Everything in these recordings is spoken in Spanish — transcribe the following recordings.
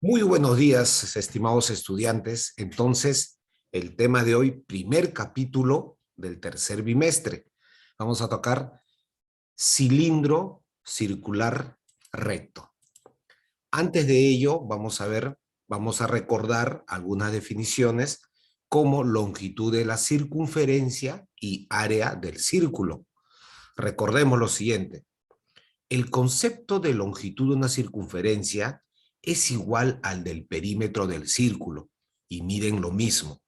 Muy buenos días, estimados estudiantes. Entonces, el tema de hoy, primer capítulo del tercer bimestre. Vamos a tocar cilindro circular recto. Antes de ello, vamos a recordar algunas definiciones como longitud de la circunferencia y área del círculo. Recordemos lo siguiente. El concepto de longitud de una circunferencia es igual al del perímetro del círculo y miden lo mismo.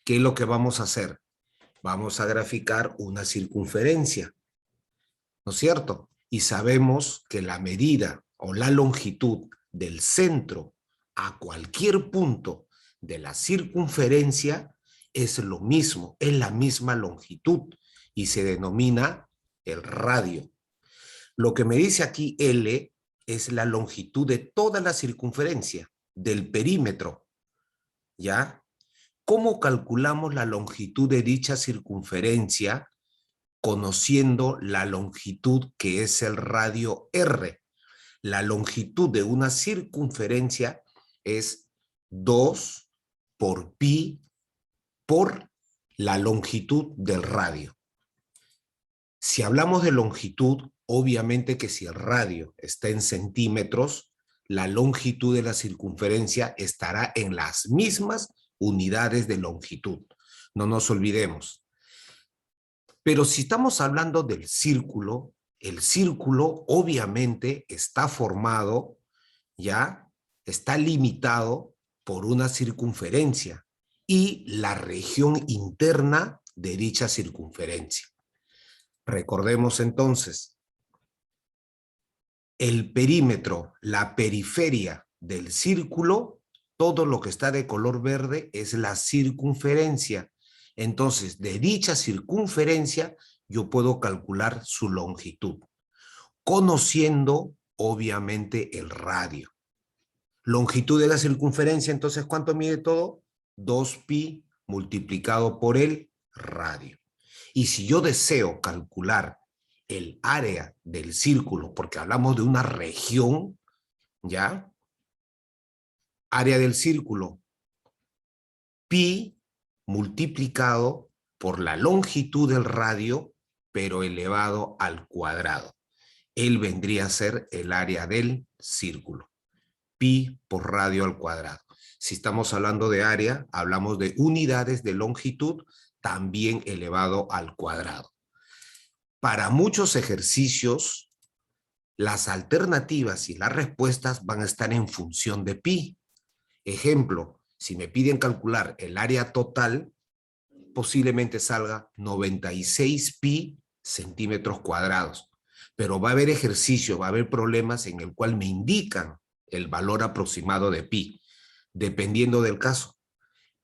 ¿Qué es lo que vamos a hacer? Vamos a graficar una circunferencia, ¿no es cierto? Y sabemos que la medida o la longitud del centro a cualquier punto de la circunferencia es lo mismo, es la misma longitud y se denomina el radio. Lo que me dice aquí L es la longitud de toda la circunferencia del perímetro, ¿ya? ¿Cómo calculamos la longitud de dicha circunferencia conociendo la longitud que es el radio R? La longitud de una circunferencia es 2 por pi por la longitud del radio. Si hablamos de longitud, obviamente que si el radio está en centímetros, la longitud de la circunferencia estará en las mismas unidades de longitud. No nos olvidemos. Pero si estamos hablando del círculo, el círculo obviamente está formado, ya está limitado por una circunferencia y la región interna de dicha circunferencia. Recordemos entonces, el perímetro, la periferia del círculo, todo lo que está de color verde es la circunferencia. Entonces, de dicha circunferencia, yo puedo calcular su longitud, conociendo, obviamente, el radio. Longitud de la circunferencia, entonces, ¿cuánto mide todo? 2pi multiplicado por el radio. Y si yo deseo calcular el área del círculo, porque hablamos de una región, ¿ya? Área del círculo, pi multiplicado por la longitud del radio, pero elevado al cuadrado. Él vendría a ser el área del círculo. Pi por radio al cuadrado. Si estamos hablando de área, hablamos de unidades de longitud, también elevado al cuadrado. Para muchos ejercicios, las alternativas y las respuestas van a estar en función de pi. Ejemplo, si me piden calcular el área total, posiblemente salga 96 pi centímetros cuadrados. Pero va a haber ejercicio, va a haber problemas en el cual me indican el valor aproximado de pi, dependiendo del caso.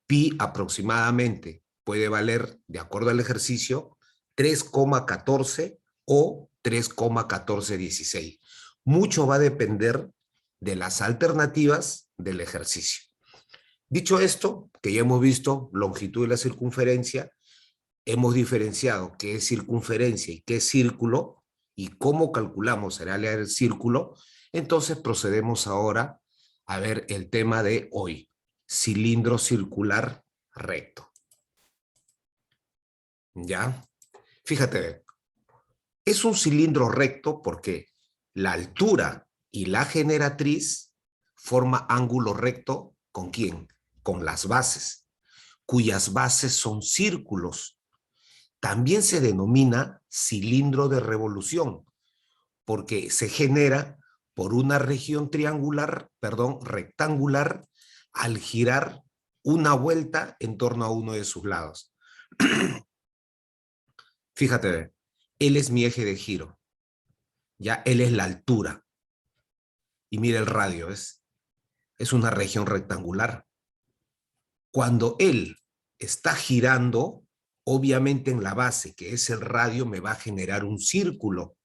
Pi aproximadamente puede valer, de acuerdo al ejercicio, 3,14 o 3,1416. Mucho va a depender de las alternativas del ejercicio. Dicho esto, que ya hemos visto longitud de la circunferencia, hemos diferenciado qué es circunferencia y qué es círculo, y cómo calculamos el área del círculo, entonces procedemos ahora a ver el tema de hoy, cilindro circular recto. ¿Ya? Fíjate, es un cilindro recto porque la altura y la generatriz forma ángulo recto ¿con quién? Con las bases, cuyas bases son círculos. También se denomina cilindro de revolución porque se genera por una región rectangular al girar una vuelta en torno a uno de sus lados. Fíjate, él es mi eje de giro, ya él es la altura. Y mira el radio, es una región rectangular. Cuando él está girando, obviamente en la base, que es el radio, me va a generar un círculo.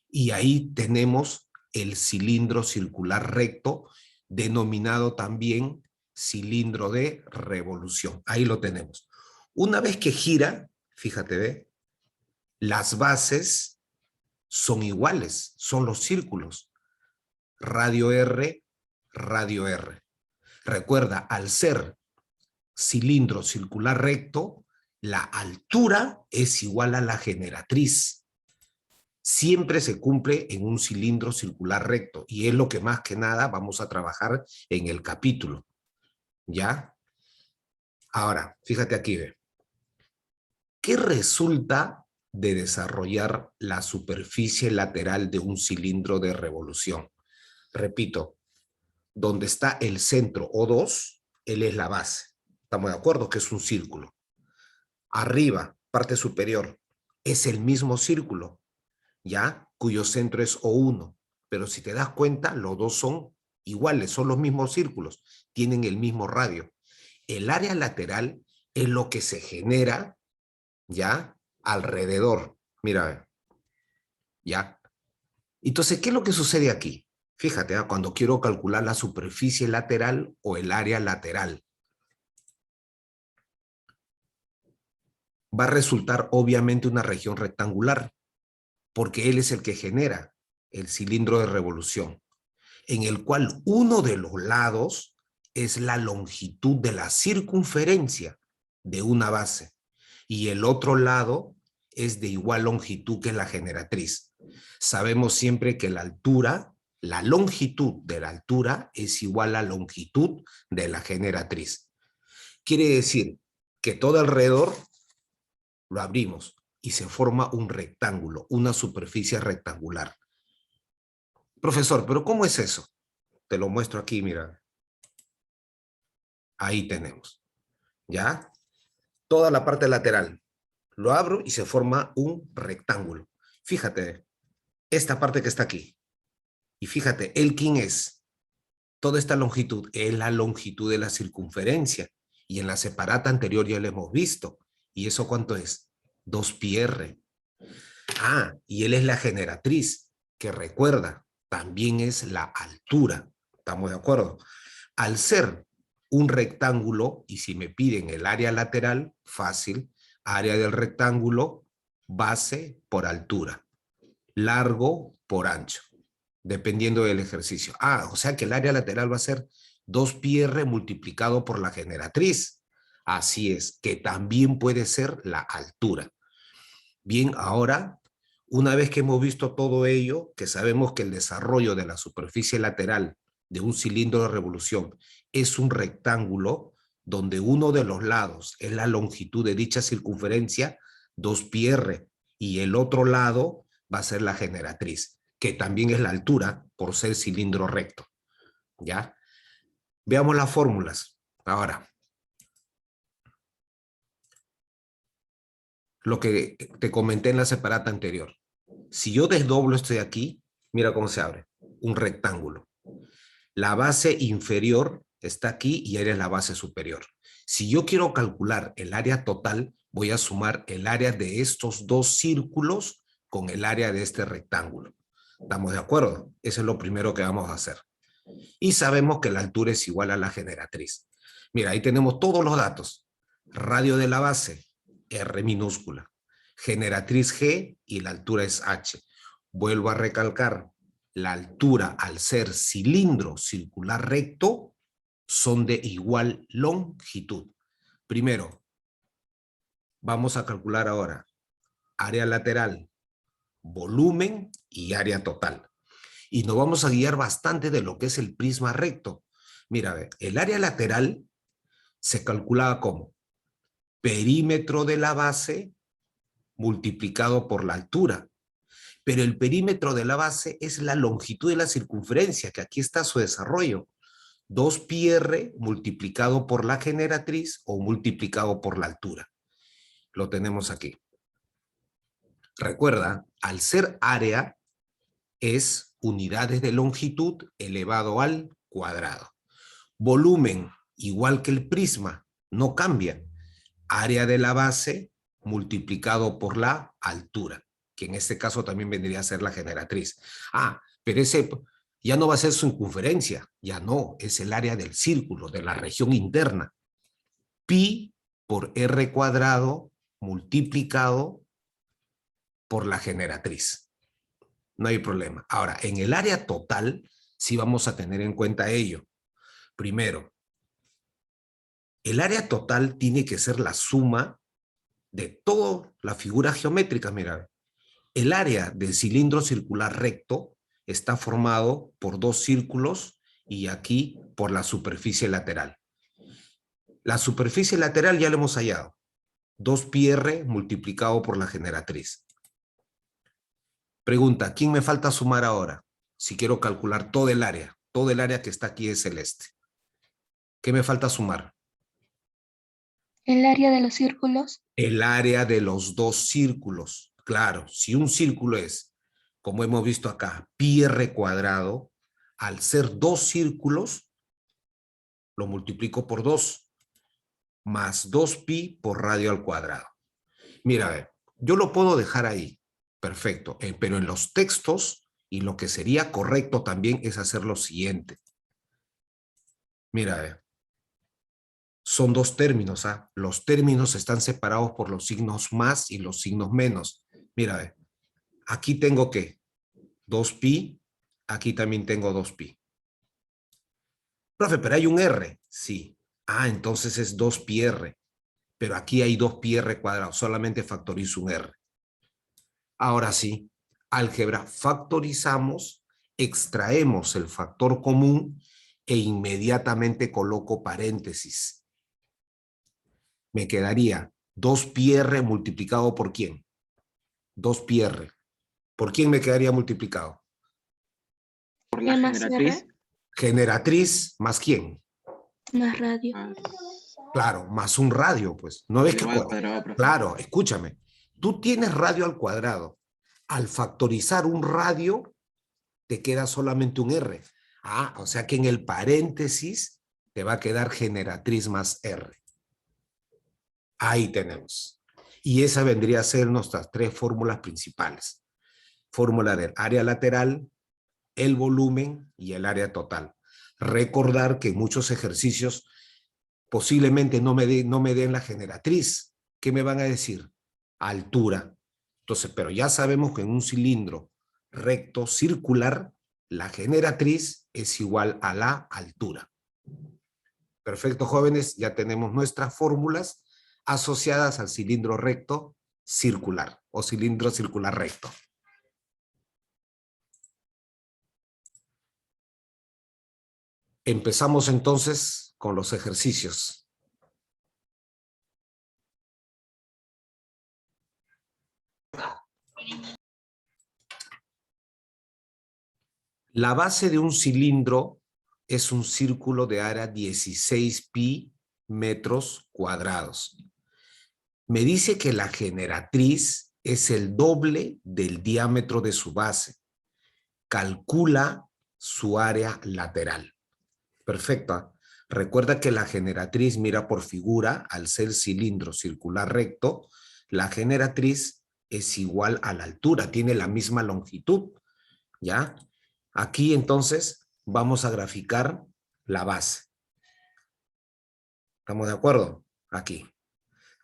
Y ahí tenemos el cilindro circular recto, denominado también cilindro de revolución. Ahí lo tenemos. Una vez que gira, fíjate, ¿ve? Las bases son iguales, son los círculos. Radio R radio R. Recuerda, al ser cilindro circular recto, la altura es igual a la generatriz. Siempre se cumple en un cilindro circular recto y es lo que más que nada vamos a trabajar en el capítulo. ¿Ya? Ahora, fíjate aquí, ve. ¿Qué resulta de desarrollar la superficie lateral de un cilindro de revolución? Repito, donde está el centro O2, él es la base. ¿Estamos de acuerdo? Que es un círculo. Arriba, parte superior, es el mismo círculo, ¿ya? Cuyo centro es O1. Pero si te das cuenta, los dos son iguales, son los mismos círculos, tienen el mismo radio. El área lateral es lo que se genera, ¿ya? Alrededor. Mira, ¿ya? Entonces, ¿qué es lo que sucede aquí? Fíjate, ¿eh? Cuando quiero calcular la superficie lateral o el área lateral, va a resultar obviamente una región rectangular, porque él es el que genera el cilindro de revolución, en el cual uno de los lados es la longitud de la circunferencia de una base y el otro lado es de igual longitud que la generatriz. Sabemos siempre que la altura, la longitud de la altura es igual a la longitud de la generatriz. Quiere decir que todo alrededor lo abrimos y se forma un rectángulo, una superficie rectangular. Profesor, ¿pero cómo es eso? Te lo muestro aquí, mira. Ahí tenemos, ¿ya? Toda la parte lateral. Lo abro y se forma un rectángulo. Fíjate, esta parte que está aquí. Y fíjate, ¿el quién es? Toda esta longitud es la longitud de la circunferencia. Y en la separata anterior ya lo hemos visto. ¿Y eso cuánto es? 2πr. Ah, y él es la generatriz, que recuerda, también es la altura. ¿Estamos de acuerdo? Al ser un rectángulo, y si me piden el área lateral, fácil, área del rectángulo, base por altura, largo por ancho, dependiendo del ejercicio. Ah, o sea que el área lateral va a ser 2πr multiplicado por la generatriz. Así es, que también puede ser la altura. Bien, ahora, una vez que hemos visto todo ello, que sabemos que el desarrollo de la superficie lateral de un cilindro de revolución es un rectángulo donde uno de los lados es la longitud de dicha circunferencia, 2πr, y el otro lado va a ser la generatriz, que también es la altura por ser cilindro recto. ¿Ya? Veamos las fórmulas. Ahora, lo que te comenté en la separata anterior. Si yo desdoblo esto de aquí, mira cómo se abre. Un rectángulo. La base inferior está aquí y eres la base superior. Si yo quiero calcular el área total, voy a sumar el área de estos dos círculos con el área de este rectángulo. ¿Estamos de acuerdo? Eso es lo primero que vamos a hacer. Y sabemos que la altura es igual a la generatriz. Mira, ahí tenemos todos los datos. Radio de la base, R minúscula. Generatriz G y la altura es H. Vuelvo a recalcar, la altura al ser cilindro circular recto son de igual longitud. Primero, vamos a calcular ahora área lateral, volumen y área total. Y nos vamos a guiar bastante de lo que es el prisma recto. Mira, el área lateral se calculaba como perímetro de la base multiplicado por la altura. Pero el perímetro de la base es la longitud de la circunferencia, que aquí está su desarrollo. 2πr multiplicado por la generatriz o multiplicado por la altura. Lo tenemos aquí. Recuerda, al ser área, es unidades de longitud elevado al cuadrado. Volumen, igual que el prisma, no cambia. Área de la base multiplicado por la altura, que en este caso también vendría a ser la generatriz. Ah, pero ese ya no va a ser su circunferencia, ya no, es el área del círculo, de la región interna. Pi por r cuadrado multiplicado por la generatriz. No hay problema. Ahora, en el área total Sí vamos a tener en cuenta ello. Primero, el área total tiene que ser la suma de toda la figura geométrica. Mira, el área del cilindro circular recto está formado por dos círculos y aquí por la superficie lateral. La superficie lateral ya la hemos hallado. 2πr multiplicado por la generatriz. Pregunta, ¿quién me falta sumar ahora? Si quiero calcular todo el área que está aquí es celeste. ¿Qué me falta sumar? El área de los círculos. El área de los dos círculos. Claro, si un círculo es, como hemos visto acá, πr cuadrado, al ser dos círculos, lo multiplico por 2, más 2pi por radio al cuadrado. Mira, a ver, yo lo puedo dejar ahí, perfecto, pero en los textos, y lo que sería correcto también es hacer lo siguiente. Mira, a ver, son dos términos, ¿ah? Los términos están separados por los signos más y los signos menos. Mira, a ver, aquí tengo ¿qué? 2pi, aquí también tengo 2pi. Profe, pero hay un r, sí. Ah, entonces es 2πr, pero aquí hay 2πr cuadrado, solamente factorizo un r. Ahora sí, álgebra, factorizamos, extraemos el factor común e inmediatamente coloco paréntesis. Me quedaría 2πr multiplicado ¿por quién? 2πr. ¿Por quién me quedaría multiplicado? Por la más generatriz. R, Generatriz más ¿quién? más radio. Más Claro, más un radio, pues. ¿No ves que? elevado al cuadrado, profe. Claro, escúchame. Tú tienes radio al cuadrado. Al factorizar un radio, te queda solamente un R. Ah, o sea que en el paréntesis te va a quedar generatriz más R. Ahí tenemos. Y esa vendría a ser nuestras tres fórmulas principales. Fórmula del área lateral, el volumen y el área total. Recordar que muchos ejercicios posiblemente no me den la generatriz. ¿Qué me van a decir? Altura. Entonces, pero ya sabemos que en un cilindro recto circular, la generatriz es igual a la altura. Perfecto, jóvenes, ya tenemos nuestras fórmulas asociadas al cilindro recto circular o cilindro circular recto. Empezamos entonces con los ejercicios. La base de un cilindro es un círculo de área 16pi metros cuadrados. Me dice que la generatriz es el doble del diámetro de su base. Calcula su área lateral. Perfecto. Recuerda que la generatriz, mira por figura, al ser cilindro circular recto, la generatriz es igual a la altura, tiene la misma longitud, ¿ya? Aquí entonces vamos a graficar la base. ¿Estamos de acuerdo? Aquí.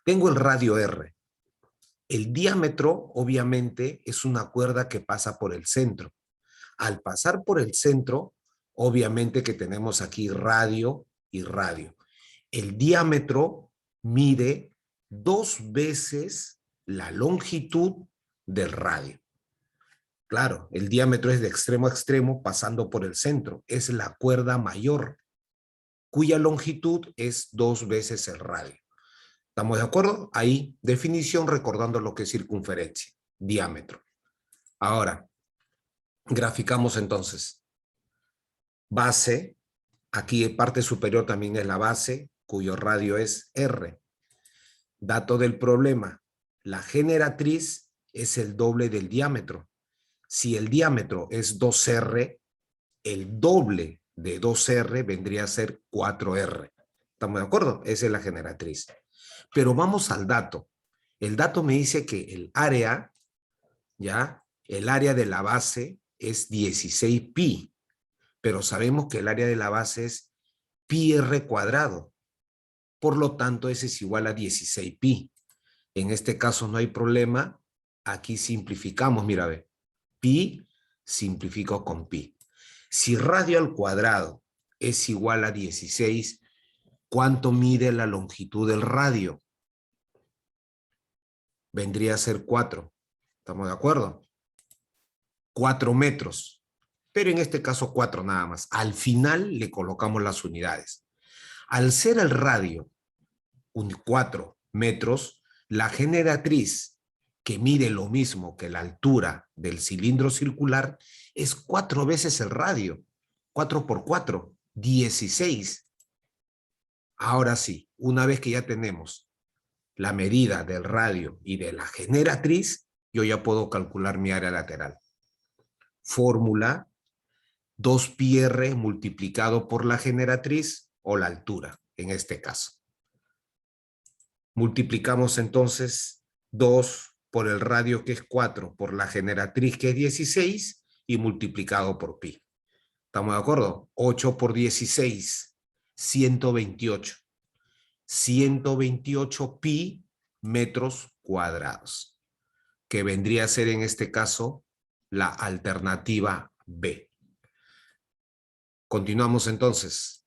Tengo el radio R. El diámetro, obviamente, es una cuerda que pasa por el centro. Al pasar por el centro, obviamente que tenemos aquí radio y radio. El diámetro mide 2 veces la longitud del radio. Claro, el diámetro es de extremo a extremo pasando por el centro. Es la cuerda mayor, cuya longitud es 2 veces el radio. ¿Estamos de acuerdo? Ahí, definición recordando lo que es circunferencia, diámetro. Ahora, graficamos entonces. Base, aquí parte superior también es la base, cuyo radio es R. Dato del problema, la generatriz es el doble del diámetro. Si el diámetro es 2R, el doble de 2R vendría a ser 4R. ¿Estamos de acuerdo? Esa es la generatriz. Pero vamos al dato. El dato me dice que el área, ¿ya? El área de la base es 16pi, pero sabemos que el área de la base es πr cuadrado. Por lo tanto, ese es igual a 16pi. En este caso no hay problema. Aquí simplificamos, mira, ve. Pi simplifico con pi. Si radio al cuadrado es igual a 16, ¿cuánto mide la longitud del radio? Vendría a ser 4. ¿Estamos de acuerdo? 4 metros. Pero en este caso 4 nada más. Al final le colocamos las unidades. Al ser el radio 4 metros, la generatriz, que mide lo mismo que la altura del cilindro circular, es 4 veces el radio. 4 por 4, 16. Ahora sí, una vez que ya tenemos la medida del radio y de la generatriz, yo ya puedo calcular mi área lateral. Fórmula 2πr multiplicado por la generatriz o la altura, en este caso. Multiplicamos entonces 2 por el radio, que es 4, por la generatriz, que es 16, y multiplicado por pi. ¿Estamos de acuerdo? 8 por 16, 128. 128 pi metros cuadrados, que vendría a ser en este caso la alternativa B. Continuamos entonces.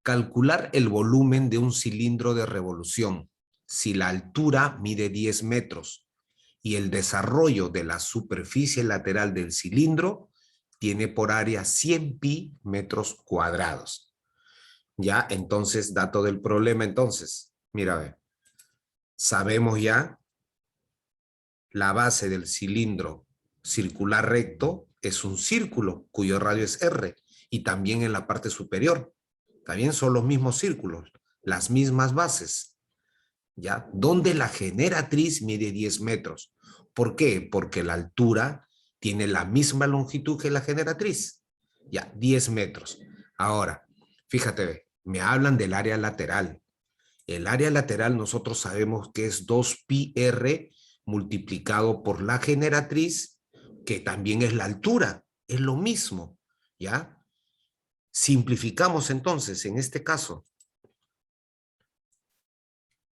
Calcular el volumen de un cilindro de revolución si la altura mide 10 metros y el desarrollo de la superficie lateral del cilindro tiene por área 100 pi metros cuadrados. Ya, entonces, dato del problema, entonces, mira, a ver, sabemos ya la base del cilindro circular recto es un círculo cuyo radio es R, y también en la parte superior. También son los mismos círculos, las mismas bases, ¿ya? Donde la generatriz mide 10 metros. ¿Por qué? Porque la altura tiene la misma longitud que la generatriz. Ya, 10 metros. Ahora, fíjate, me hablan del área lateral. El área lateral nosotros sabemos que es 2πr multiplicado por la generatriz, que también es la altura. Es lo mismo, ¿ya? Simplificamos entonces, en este caso,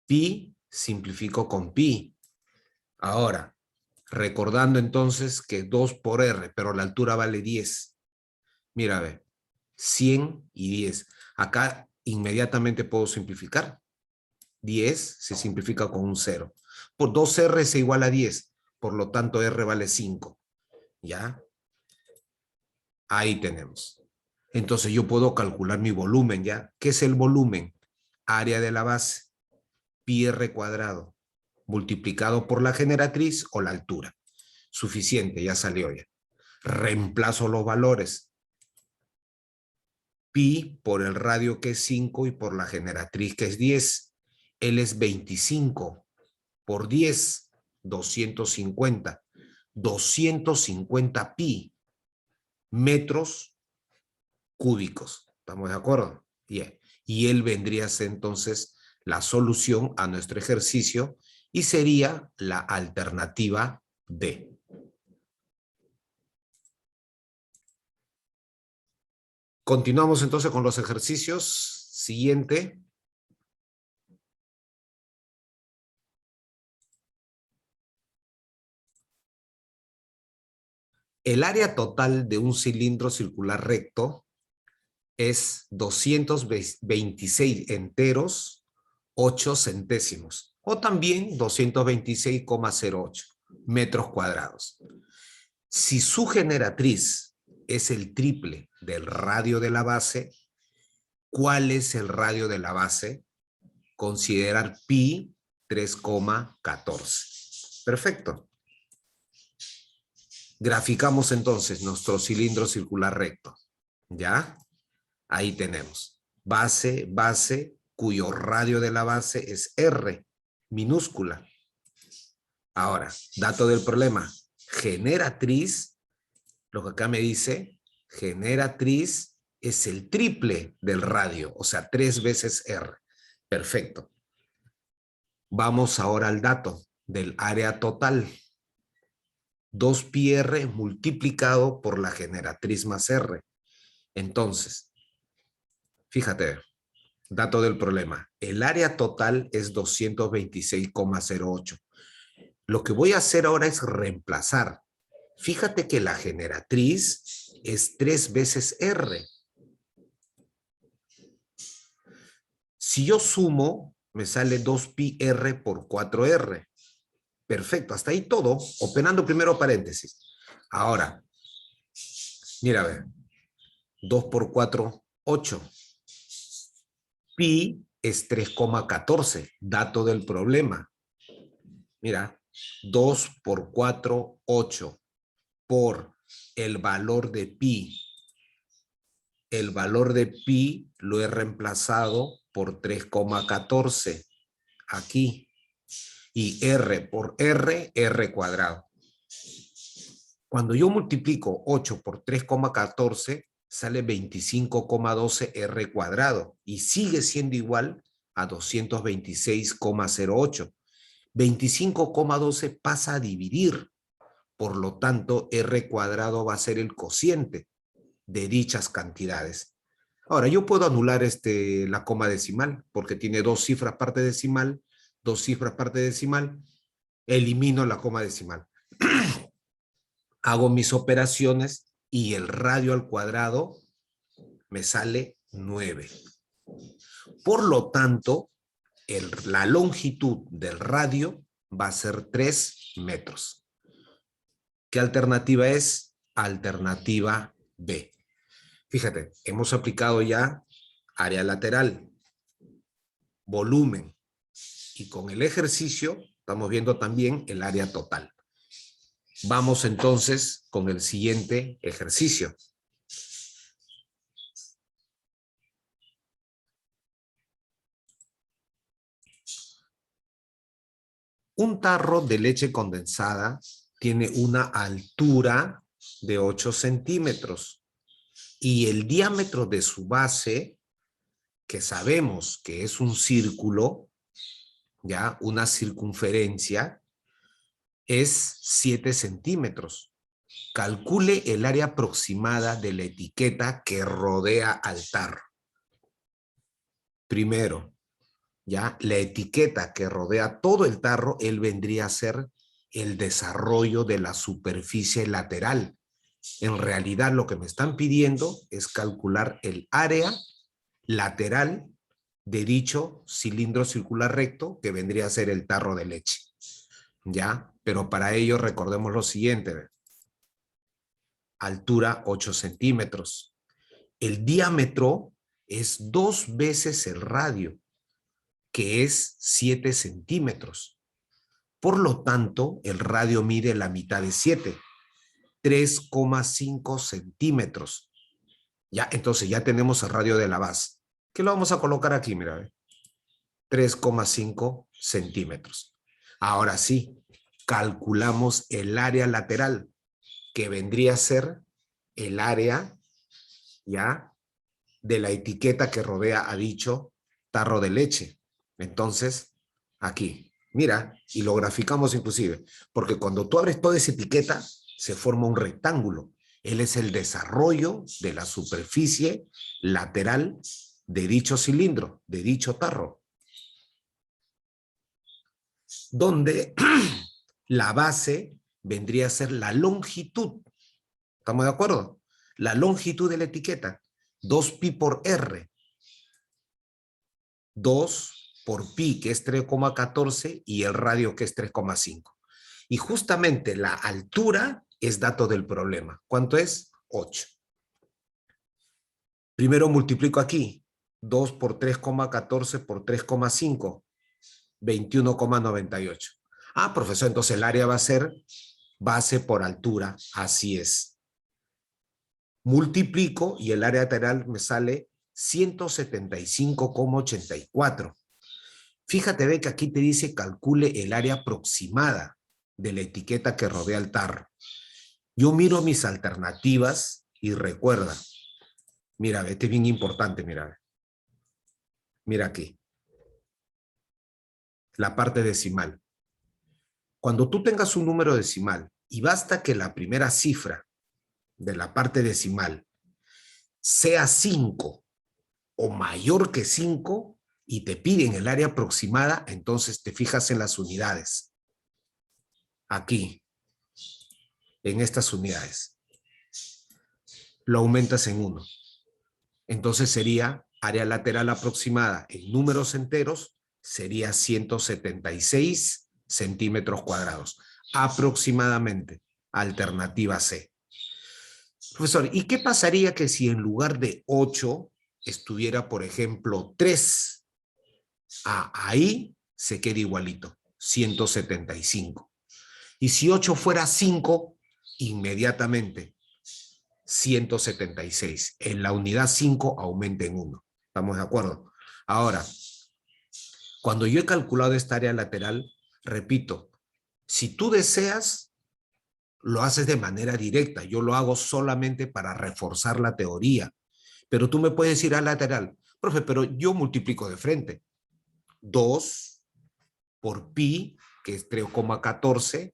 pi simplifico con pi. Ahora, recordando entonces que 2 por r, pero la altura vale 10. Mira, a ver, 100 y 10. Acá inmediatamente puedo simplificar. 10 se simplifica con un 0. Por 2r es igual a 10, por lo tanto r vale 5. ¿Ya? Ahí tenemos. Entonces yo puedo calcular mi volumen, ¿ya? ¿Qué es el volumen? Área de la base, pi r cuadrado, multiplicado por la generatriz o la altura. Suficiente, ya salió ya. Reemplazo los valores. Pi por el radio, que es 5, y por la generatriz, que es 10. Él es 25 por 10, 250. 250 pi metros cúbicos. ¿Estamos de acuerdo? Bien. Y él vendría a ser entonces la solución a nuestro ejercicio y sería la alternativa D. Continuamos entonces con los ejercicios. Siguiente. El área total de un cilindro circular recto es 226 enteros 8 centésimos, o también 226,08 metros cuadrados. Si su generatriz es el triple del radio de la base, ¿cuál es el radio de la base? Considerar pi 3,14. Perfecto. Graficamos entonces nuestro cilindro circular recto. ¿Ya? Ahí tenemos. Base, base, cuyo radio de la base es R, minúscula. Ahora, dato del problema. Generatriz, lo que acá me dice, generatriz es el triple del radio, o sea, 3 veces R. Perfecto. Vamos ahora al dato del área total. 2πr multiplicado por la generatriz más R. Entonces, fíjate, Dato del problema. El área total es 226,08. Lo que voy a hacer ahora es reemplazar. Fíjate que la generatriz es 3 veces R. Si yo sumo, me sale 2πr por 4R. Perfecto, hasta ahí todo, operando primero paréntesis. Ahora, mira, a ver, 2 por 4, 8. Pi es 3,14, dato del problema. Mira, 2 por 4, 8, por el valor de pi. El valor de pi lo he reemplazado por 3,14, aquí. Y r por r, r cuadrado. Cuando yo multiplico 8 por 3,14, sale 25,12 r cuadrado y sigue siendo igual a 226,08. 25,12 pasa a dividir, por lo tanto r cuadrado va a ser el cociente de dichas cantidades. Ahora, yo puedo anular la coma decimal, porque tiene 2 cifras parte decimal, 2 cifras parte decimal, elimino la coma decimal. Hago mis operaciones y el radio al cuadrado me sale 9. Por lo tanto, la longitud del radio va a ser 3 metros. ¿Qué alternativa es? Alternativa B. Fíjate, hemos aplicado ya área lateral, volumen, y con el ejercicio estamos viendo también el área total. Vamos entonces con el siguiente ejercicio. Un tarro de leche condensada tiene una altura de 8 centímetros y el diámetro de su base, que sabemos que es un círculo, ya una circunferencia, es 7 centímetros. Calcule el área aproximada de la etiqueta que rodea al tarro. Primero, ya la etiqueta que rodea todo el tarro, él vendría a ser el desarrollo de la superficie lateral. En realidad lo que me están pidiendo es calcular el área lateral de dicho cilindro circular recto que vendría a ser el tarro de leche. ¿Ya? Pero para ello recordemos lo siguiente. Altura 8 centímetros. El diámetro es 2 veces el radio, que es 7 centímetros. Por lo tanto, el radio mide la mitad de 7, 3,5 centímetros. Ya, entonces ya tenemos el radio de la base. ¿Qué lo vamos a colocar aquí? Mira, 3,5 centímetros. Ahora sí, calculamos el área lateral, que vendría a ser el área, ¿ya?, de la etiqueta que rodea a dicho tarro de leche. Entonces, aquí, mira, y lo graficamos inclusive, porque cuando tú abres toda esa etiqueta, se forma un rectángulo. Él es el desarrollo de la superficie lateral de dicho cilindro, de dicho tarro, donde la base vendría a ser la longitud. ¿Estamos de acuerdo? La longitud de la etiqueta. 2pi por R. 2 por pi, que es 3,14, y el radio, que es 3,5. Y justamente la altura es dato del problema. ¿Cuánto es? 8. Primero multiplico aquí. 2 por 3,14 por 3,5. 21,98. Ah, profesor, entonces el área va a ser base por altura. Así es. Multiplico y el área lateral me sale 175,84. Fíjate, ve que aquí te dice calcule el área aproximada de la etiqueta que rodea el tarro. Yo miro mis alternativas y recuerda, mira, este es bien importante, mira. Mira aquí. La parte decimal. Cuando tú tengas un número decimal y basta que la primera cifra de la parte decimal sea 5 o mayor que 5 y te piden el área aproximada, entonces te fijas en las unidades. Aquí, en estas unidades. Lo aumentas en 1. Entonces sería área lateral aproximada en números enteros, sería 176 centímetros cuadrados. Aproximadamente. Alternativa C. Profesor, ¿y qué pasaría que si en lugar de 8 estuviera, por ejemplo, 3? Ahí se queda igualito, 175. Y si 8 fuera 5, inmediatamente 176. En la unidad 5 aumenta en 1. ¿Estamos de acuerdo? Ahora, cuando yo he calculado esta área lateral, repito, si tú deseas, lo haces de manera directa. Yo lo hago solamente para reforzar la teoría. Pero tú me puedes decir al lateral, profe, pero yo multiplico de frente. 2 por pi, que es 3,14,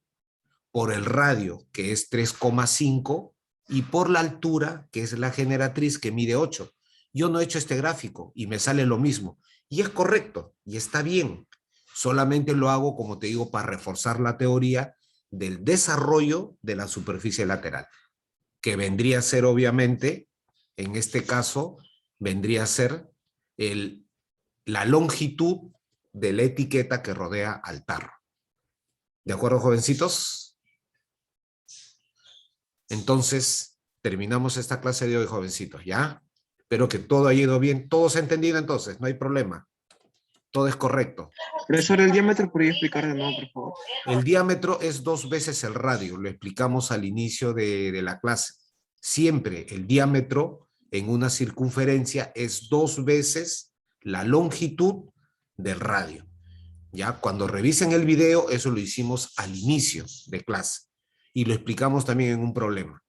por el radio, que es 3,5, y por la altura, que es la generatriz, que mide 8. Yo no he hecho este gráfico y me sale lo mismo. Y es correcto, y está bien. Solamente lo hago, como te digo, para reforzar la teoría del desarrollo de la superficie lateral, que vendría a ser, obviamente, en este caso, vendría a ser la longitud de la etiqueta que rodea al tarro. ¿De acuerdo, jovencitos? Entonces, terminamos esta clase de hoy, jovencitos, ¿ya? Espero que todo haya ido bien. ¿Todo se ha entendido entonces? No hay problema. Todo es correcto. Profesor, el diámetro, ¿podría explicar de nuevo, por favor? El diámetro es 2 veces el radio. Lo explicamos al inicio de la clase. Siempre el diámetro en una circunferencia es 2 veces la longitud del radio. ¿Ya? Cuando revisen el video, eso lo hicimos al inicio de clase. Y lo explicamos también en un problema.